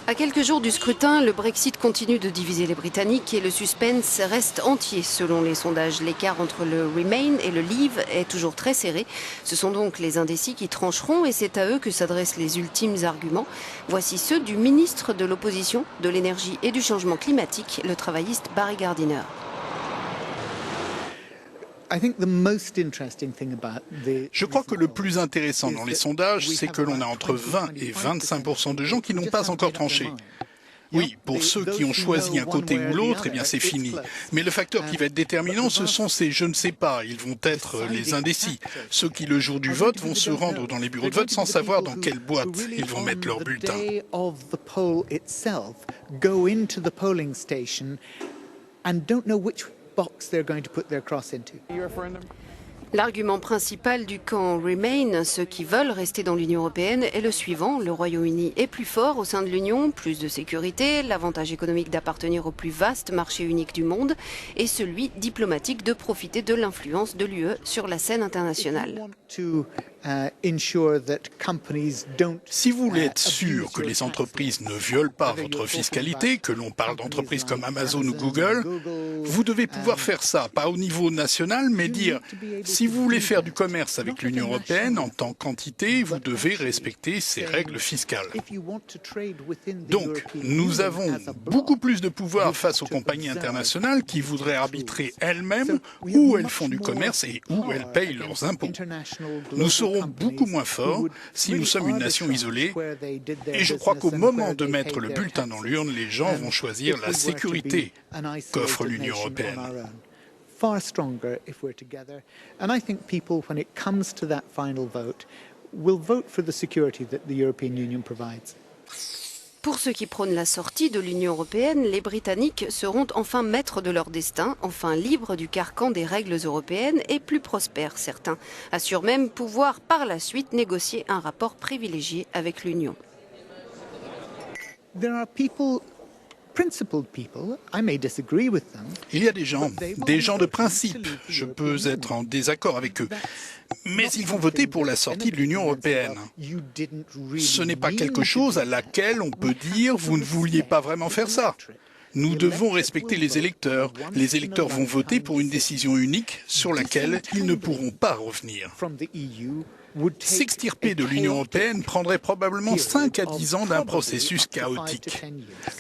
À quelques jours du scrutin, le Brexit continue de diviser les Britanniques et le suspense reste entier selon les sondages. L'écart entre le Remain et le Leave est toujours très serré. Ce sont donc les indécis qui trancheront et c'est à eux que s'adressent les ultimes arguments. Voici ceux du ministre de l'Opposition, de l'Énergie et du Changement climatique, le travailliste Barry Gardiner. Je crois que le plus intéressant dans les sondages, c'est que l'on a entre 20 et 25% de gens qui n'ont pas encore tranché. Oui, pour ceux qui ont choisi un côté ou l'autre, eh bien c'est fini. Mais le facteur qui va être déterminant, ce sont ces je ne sais pas. Ils vont être les indécis. Ceux qui, le jour du vote, vont se rendre dans les bureaux de vote sans savoir dans quelle boîte ils vont mettre leur bulletin. L'argument principal du camp Remain, ceux qui veulent rester dans l'Union européenne, est le suivant. Le Royaume-Uni est plus fort au sein de l'Union, plus de sécurité, l'avantage économique d'appartenir au plus vaste marché unique du monde et celui diplomatique de profiter de l'influence de l'UE sur la scène internationale. Si vous voulez être sûr que les entreprises ne violent pas votre fiscalité, que l'on parle d'entreprises comme Amazon ou Google, vous devez pouvoir faire ça, pas au niveau national, mais dire si vous voulez faire du commerce avec l'Union européenne en tant qu'entité, vous devez respecter ces règles fiscales. Donc, nous avons beaucoup plus de pouvoir face aux compagnies internationales qui voudraient arbitrer elles-mêmes où elles font du commerce et où elles payent leurs impôts. Nous serons beaucoup moins forts si nous sommes une nation isolée et je crois qu'au moment de mettre le bulletin dans l'urne, les gens vont choisir la sécurité qu'offre l'Union européenne. Far stronger if we're together. And I think people, when it comes to that final vote, will vote for the security that the European Union provides. Pour ceux qui prônent la sortie de l'Union européenne, les Britanniques seront enfin maîtres de leur destin, enfin libres du carcan des règles européennes et plus prospères, certains assurent même pouvoir par la suite négocier un rapport privilégié avec l'Union. There are people, principled people, I may disagree with them. Il y a des gens de principe, je peux être en désaccord avec eux, mais ils vont voter pour la sortie de l'Union européenne. Ce n'est pas quelque chose à laquelle on peut dire « vous ne vouliez pas vraiment faire ça ». Nous devons respecter les électeurs. Les électeurs vont voter pour une décision unique sur laquelle ils ne pourront pas revenir. S'extirper de l'Union européenne prendrait probablement 5 à 10 ans d'un processus chaotique.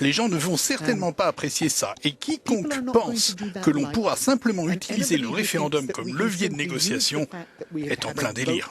Les gens ne vont certainement pas apprécier ça. Et quiconque pense que l'on pourra simplement utiliser le référendum comme levier de négociation est en plein délire.